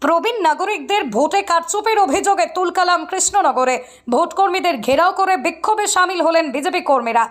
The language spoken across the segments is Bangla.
প্রবীণ নাগরিকদের ভোটে কারচুপির অভিযোগে তুলকালাম কৃষ্ণনগরে। ভোটকর্মীদের ঘেরাও করে বিক্ষোভে সামিল হলেন বিজেপি কর্মীরা।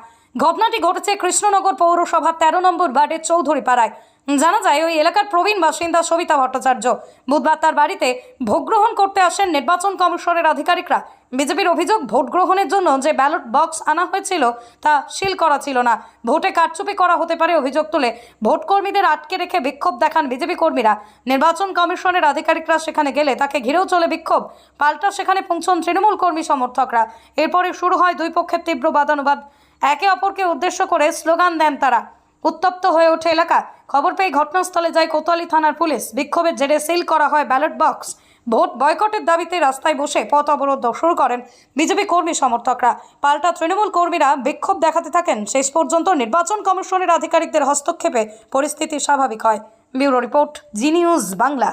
ঘটনাটি ঘটেছে কৃষ্ণনগর পৌরসভার 13 নম্বর ওয়ার্ডের চৌধুরীপাড়ায়। জানা যায়, ওই এলাকার প্রবীণ বাসিন্দা সবিতা ভট্টাচার্য বুধবার তার বাড়িতে ভোট গ্রহণ করতে আসেন নির্বাচন কমিশনের আধিকারিকরা। বিজেপির অভিযোগ, ভোট গ্রহণের জন্য যে ব্যালট বক্স আনা হয়েছিল তা সিল করা ছিল না, ভোটে কারচুপি করা হতে পারে অভিযোগ তুলে ভোটকর্মীদের আটকে রেখে বিক্ষোভ দেখান বিজেপি কর্মীরা। নির্বাচন কমিশনের আধিকারিকরা সেখানে গেলে তাকে ঘিরেও চলে বিক্ষোভ। পাল্টা সেখানে পৌঁছন তৃণমূল কর্মী সমর্থকরা। এরপরে শুরু হয় দুই পক্ষের তীব্র বাদানুবাদ। একে অপরকে উদ্দেশ্য করে স্লোগান দেন তারা। উত্তপ্ত হয়ে ওঠে এলাকা। খবর পেয়ে ঘটনাস্থলে যায় কোতোয়ালি থানার পুলিশ। বিক্ষোভের জেরে সিল করা হয় ব্যালট বক্স। ভোট বয়কটের দাবিতে রাস্তায় বসে পথ অবরোধ শুরু করেন বিজেপি কর্মী সমর্থকরা। পাল্টা তৃণমূল কর্মীরা বিক্ষোভ দেখাতে থাকেন। শেষ পর্যন্ত নির্বাচন কমিশনের আধিকারিকদের হস্তক্ষেপে পরিস্থিতি স্বাভাবিক হয়। ব্যুরো রিপোর্ট, জি নিউজ বাংলা।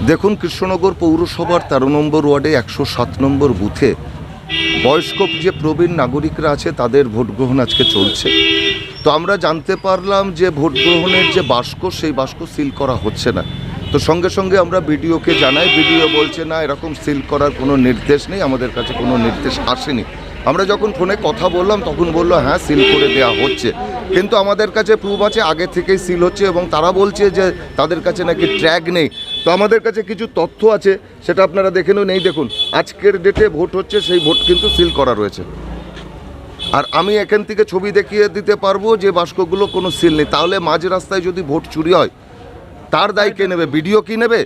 দেখুন, কৃষ্ণনগর পৌরসভার 13 নম্বর ওয়ার্ডে 107 নম্বর বুথে বয়স্ক যে প্রবীণ নাগরিকরা আছে তাদের ভোট গ্রহণ আজকে চলছে। তো আমরা জানতে পারলাম যে ভোট গ্রহণের যে বাস্ক, সেই বাস্ক সিল করা হচ্ছে না। তো সঙ্গে সঙ্গে আমরা বিডিওকে জানাই। বিডিও বলছে না, এরকম সিল করার কোনো নির্দেশ নেই, আমাদের কাছে কোনো নির্দেশ আসেনি। আমরা যখন ফোনে কথা বললাম তখন বললো হ্যাঁ সিল করে দেওয়া হচ্ছে, কিন্তু আমাদের কাছে প্রুফ আছে আগে থেকেই সিল হচ্ছে এবং তারা বলছে যে তাদের কাছে নাকি ট্র্যাক নেই। তো আমাদের কাছে কিছু তথ্য আছে, সেটা আপনারা দেখে নেই। দেখুন, আজকের ডেটে ভোট হচ্ছে, সেই ভোট কিন্তু সিল করা রয়েছে। আর আমি এখান থেকে ছবি দেখিয়ে দিতে পারবো যে বাস্কগুলো কোনো সিল নেই। তাহলে মাঝ রাস্তায় যদি ভোট চুরি হয় তার দায় কে নেবে? বিডিও কি নেবে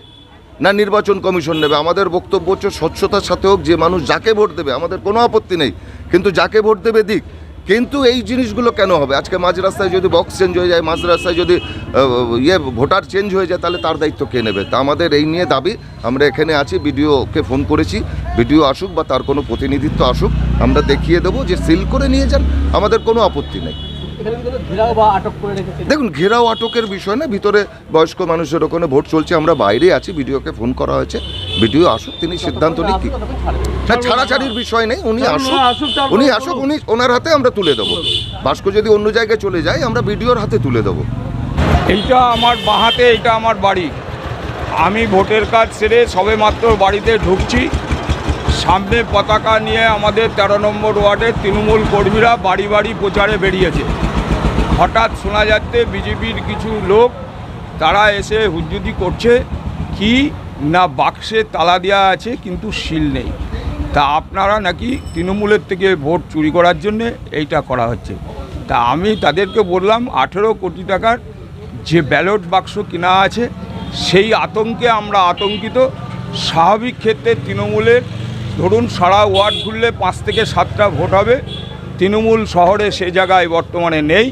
না নির্বাচন কমিশন নেবে? আমাদের বক্তব্য হচ্ছে স্বচ্ছতার সাথে হোক, যে মানুষ যাকে ভোট দেবে আমাদের কোনো আপত্তি নেই, কিন্তু যাকে ভোট দেবে দিক। কিন্তু এই জিনিসগুলো কেন হবে? আজকে মাঝ রাস্তায় যদি বক্স চেঞ্জ হয়ে যায়, মাঝ রাস্তায় যদি ভোটার চেঞ্জ হয়ে যায়, তাহলে তার দায়িত্ব কে নেবে? তা আমাদের এই নিয়ে দাবি। আমরা এখানে আছি, বিডিওকে ফোন করেছি, বিডিও আসুক বা তার কোনো প্রতিনিধিত্ব আসুক, আমরা দেখিয়ে দেবো যে সিল করে নিয়ে যান, আমাদের কোনো আপত্তি নেই। দেখুন, ঘেরাও আটকের বিষয় না, ভিতরে বয়স্ক মানুষের ওখানে ভোট চলছে, আমরা বাইরে আছি। বিডিওকে ফোন করা হয়েছে, বিডিও আসুক, তিনি সিদ্ধান্ত নিক। কি না, ছাড়াছাড়ির বিষয় নেই, উনি আসুক, ওনার হাতে আমরা তুলে দেবো। বাস্ক যদি অন্য জায়গায় চলে যায়, আমরা বিডিওর হাতে তুলে দেবো। এইটা আমার বাহাতে, এইটা আমার বাড়ি। আমি ভোটের কাজ সেরে সবে মাত্র বাড়িতে ঢুকছি। সামনে পতাকা নিয়ে আমাদের 13 নম্বর ওয়ার্ডের তৃণমূল কর্মীরা বাড়ি বাড়ি প্রচারে বেরিয়েছে। হঠাৎ শোনা যাচ্ছে বিজেপির কিছু লোক তারা এসে হুজ্জুতি করছে কি না, বাক্সে তালা দেওয়া আছে কিন্তু সিল নেই। তা আপনারা নাকি তৃণমূলের থেকে ভোট চুরি করার জন্য এইটা করা হচ্ছে। তা আমি তাদেরকে বললাম 18 কোটি টাকার যে ব্যালট বাক্স কিনা আছে, সেই আতঙ্কে আমরা আতঙ্কিত। স্বাভাবিক ক্ষেত্রে তৃণমূলের ধরুন সারা ওয়ার্ড ঘুরলে 5 থেকে 7টা ভোট হবে। তৃণমূল শহরে সে জায়গায় বর্তমানে নেই।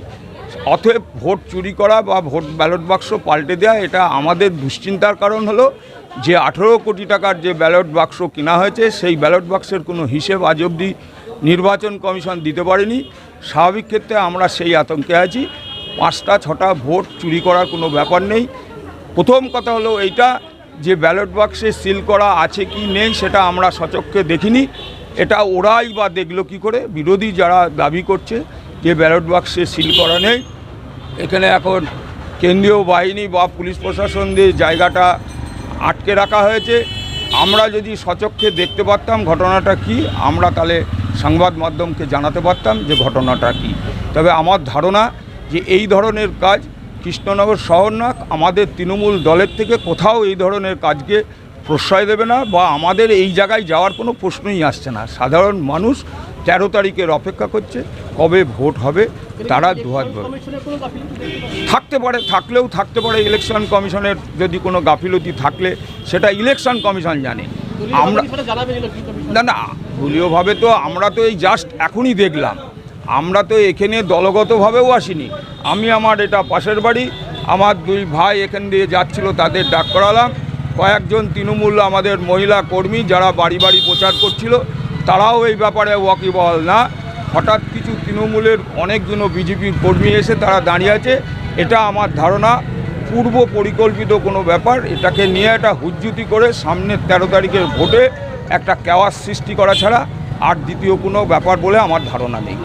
অতএব ভোট চুরি করা বা ভোট ব্যালট বাক্স পাল্টে দেওয়া, এটা আমাদের দুশ্চিন্তার কারণ হলো যে 18 কোটি টাকার যে ব্যালট বাক্স কেনা হয়েছে, সেই ব্যালট বাক্সের কোনো হিসেব আজ অবধি নির্বাচন কমিশন দিতে পারেনি। স্বাভাবিক ক্ষেত্রে আমরা সেই আতঙ্কে আছি। 5টা 6টা ভোট চুরি করার কোনো ব্যাপার নেই। প্রথম কথা হলো এইটা যে ব্যালট বাক্সে সিল করা আছে কি নেই সেটা আমরা সচক্ষে দেখিনি। এটা ওরাই বা দেখলো কী করে? বিরোধী যারা দাবি করছে যে ব্যালট বাক্সে সিল করা নেই, এখানে এখন কেন্দ্রীয় বাহিনী বা পুলিশ প্রশাসন দিয়ে জায়গাটা আটকে রাখা হয়েছে। আমরা যদি সচক্ষে দেখতে পারতাম ঘটনাটা কি, আমরা তাহলে সংবাদ মাধ্যমকে জানাতে পারতাম যে ঘটনাটা কি। তবে আমার ধারণা যে এই ধরনের কাজ কৃষ্ণনগর শহর না, আমাদের তৃণমূল দলের থেকে কোথাও এই ধরনের কাজকে প্রশ্রয় দেবে না, বা আমাদের এই জায়গায় যাওয়ার কোনো প্রশ্নই আসছে না। সাধারণ মানুষ 13 তারিখের অপেক্ষা করছে, কবে ভোট হবে তারা দুহাত ভরে। থাকতে পারে, থাকলেও থাকতে পারে। ইলেকশন কমিশনের যদি কোনো গাফিলতি থাকলে সেটা ইলেকশন কমিশন জানে। আমরা না দলীয়ভাবে তো আমরা তো এই জাস্ট এখনই দেখলাম, আমরা তো এখানে দলগতভাবেও আসিনি। আমি আমার এটা পাশের বাড়ি, আমার 2 ভাই এখান দিয়ে যাচ্ছিল, তাদের ডাক করালাম। কয়েকজন তৃণমূল আমাদের মহিলা কর্মী যারা বাড়ি বাড়ি প্রচার করছিল, তারাও এই ব্যাপারে ওয়াকিবহাল না। হঠাৎ কিছু তৃণমূলের অনেকজন বিজেপির কর্মী এসে তারা দাঁড়িয়ে আছে। এটা আমার ধারণা পূর্ব পরিকল্পিত কোনো ব্যাপার। এটাকে নিয়ে একটা হুজ্জুতি করে সামনের 13 তারিখের ভোটে একটা কেওয়াস সৃষ্টি করা ছাড়া আর দ্বিতীয় কোনো ব্যাপার বলে আমার ধারণা নেই।